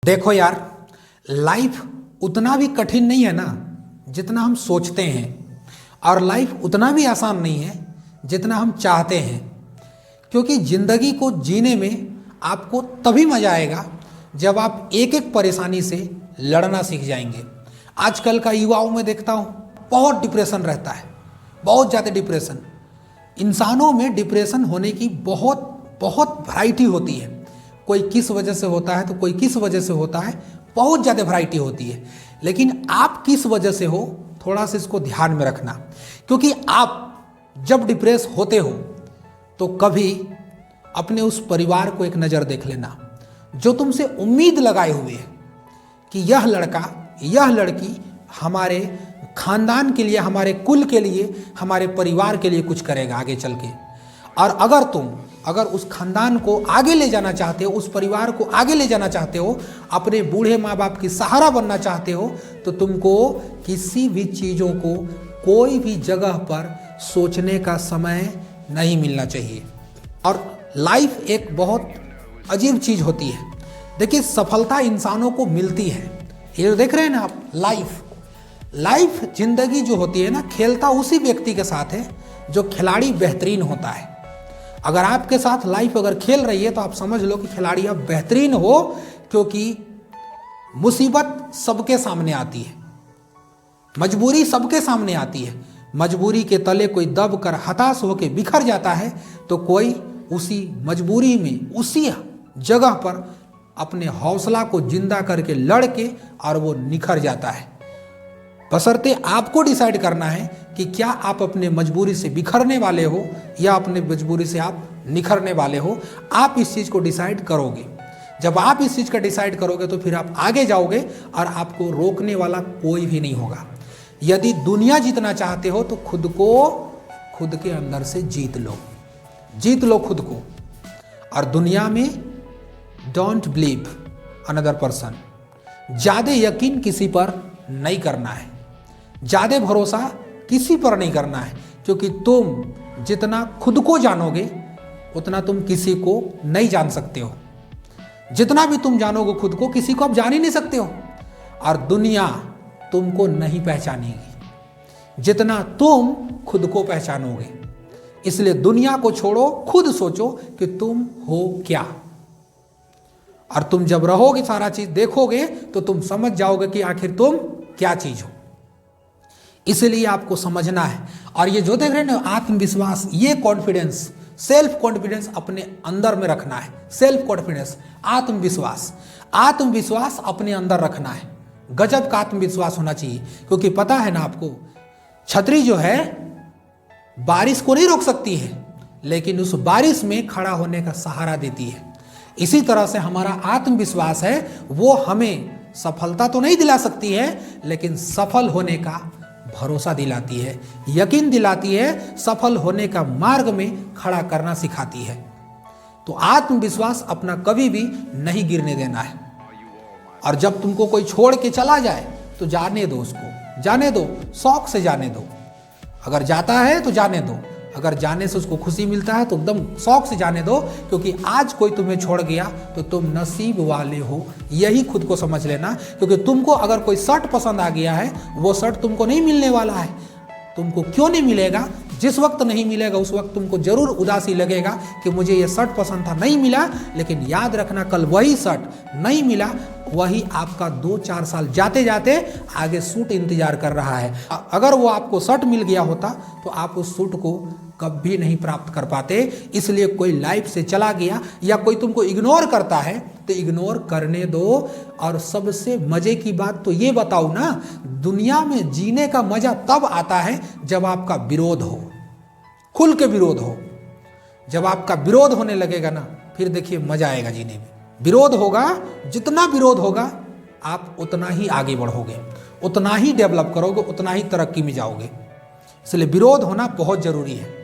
देखो यार, लाइफ उतना भी कठिन नहीं है ना जितना हम सोचते हैं, और लाइफ उतना भी आसान नहीं है जितना हम चाहते हैं। क्योंकि ज़िंदगी को जीने में आपको तभी मज़ा आएगा जब आप एक एक परेशानी से लड़ना सीख जाएंगे। आजकल का युवाओं में देखता हूँ बहुत डिप्रेशन रहता है, बहुत ज़्यादा डिप्रेशन। इंसानों में डिप्रेशन होने की बहुत बहुत वैरायटी होती है। कोई किस वजह से होता है तो कोई किस वजह से होता है, बहुत ज़्यादा वैरायटी होती है। लेकिन आप किस वजह से हो, थोड़ा सा इसको ध्यान में रखना। क्योंकि आप जब डिप्रेस होते हो तो कभी अपने उस परिवार को एक नज़र देख लेना जो तुमसे उम्मीद लगाए हुए है कि यह लड़का यह लड़की हमारे खानदान के लिए, हमारे कुल के लिए, हमारे परिवार के लिए कुछ करेगा आगे चल के। और अगर उस खानदान को आगे ले जाना चाहते हो, उस परिवार को आगे ले जाना चाहते हो, अपने बूढ़े माँ बाप की सहारा बनना चाहते हो, तो तुमको किसी भी चीज़ों को कोई भी जगह पर सोचने का समय नहीं मिलना चाहिए। और लाइफ एक बहुत अजीब चीज़ होती है। देखिए, सफलता इंसानों को मिलती है, ये देख रहे हैं ना आप। लाइफ जिंदगी जो होती है ना, खेलता उसी व्यक्ति के साथ है जो खिलाड़ी बेहतरीन होता है। अगर आपके साथ लाइफ अगर खेल रही है तो आप समझ लो कि खिलाड़ी आप बेहतरीन हो, क्योंकि मुसीबत सबके सामने आती है, मजबूरी सबके सामने आती है। मजबूरी के तले कोई दब कर हताश होकर बिखर जाता है, तो कोई उसी मजबूरी में उसी जगह पर अपने हौसला को जिंदा करके लड़ के और वो निखर जाता है। बशर्ते आपको डिसाइड करना है कि क्या आप अपने मजबूरी से बिखरने वाले हो या अपने मजबूरी से आप निखरने वाले हो। आप इस चीज़ को डिसाइड करोगे। जब आप इस चीज़ का डिसाइड करोगे तो फिर आप आगे जाओगे और आपको रोकने वाला कोई भी नहीं होगा। यदि दुनिया जीतना चाहते हो तो खुद के अंदर से जीत लो खुद को। और दुनिया में डोंट बिलीव अनदर पर्सन। ज़्यादा यकीन किसी पर नहीं करना है, ज़्यादा भरोसा किसी पर नहीं करना है। क्योंकि तुम जितना खुद को जानोगे उतना तुम किसी को नहीं जान सकते हो। जितना भी तुम जानोगे खुद को, किसी को आप जान ही नहीं सकते हो। और दुनिया तुमको नहीं पहचानेगी जितना तुम खुद को पहचानोगे। इसलिए दुनिया को छोड़ो, खुद सोचो कि तुम हो क्या। और तुम जब रहोगे, सारा चीज देखोगे, तो तुम समझ जाओगे कि आखिर तुम क्या चीज हो। इसलिए आपको समझना है। और ये जो देख रहे हैं ना, आत्मविश्वास, ये कॉन्फिडेंस, सेल्फ कॉन्फिडेंस अपने अंदर में रखना है। सेल्फ कॉन्फिडेंस, आत्मविश्वास अपने अंदर रखना है। गजब का आत्मविश्वास होना चाहिए। क्योंकि पता है ना आपको, छतरी जो है बारिश को नहीं रोक सकती है, लेकिन उस बारिश में खड़ा होने का सहारा देती है। इसी तरह से हमारा आत्मविश्वास है, वो हमें सफलता तो नहीं दिला सकती है, लेकिन सफल होने का भरोसा दिलाती है, यकीन दिलाती है, सफल होने का मार्ग में खड़ा करना सिखाती है। तो आत्मविश्वास अपना कभी भी नहीं गिरने देना है। और जब तुमको कोई छोड़ के चला जाए तो जाने दो, उसको जाने दो, शौक से जाने दो। अगर जाता है तो जाने दो, अगर जाने से उसको खुशी मिलता है तो एकदम शौक से जाने दो। क्योंकि आज कोई तुम्हें छोड़ गया तो तुम नसीब वाले हो, यही खुद को समझ लेना। क्योंकि तुमको अगर कोई शर्ट पसंद आ गया है, वो शर्ट तुमको नहीं मिलने वाला है। तुमको क्यों नहीं मिलेगा? जिस वक्त नहीं मिलेगा उस वक्त तुमको जरूर उदासी लगेगा कि मुझे ये शर्ट पसंद था, नहीं मिला। लेकिन याद रखना, कल वही शर्ट नहीं मिला, वही आपका 2-4 साल जाते जाते आगे सूट इंतजार कर रहा है। अगर वो आपको शर्ट मिल गया होता तो आप उस सूट को कभी नहीं प्राप्त कर पाते। इसलिए कोई लाइफ से चला गया या कोई तुमको इग्नोर करता है तो इग्नोर करने दो। और सबसे मजे की बात तो ये बताओ ना, दुनिया में जीने का मजा तब आता है जब आपका विरोध हो, खुल के विरोध हो। जब आपका विरोध होने लगेगा ना, फिर देखिए मजा आएगा जीने में। विरोध होगा, जितना विरोध होगा आप उतना ही आगे बढ़ोगे, उतना ही डेवलप करोगे, उतना ही तरक्की में जाओगे। इसलिए विरोध होना बहुत जरूरी है।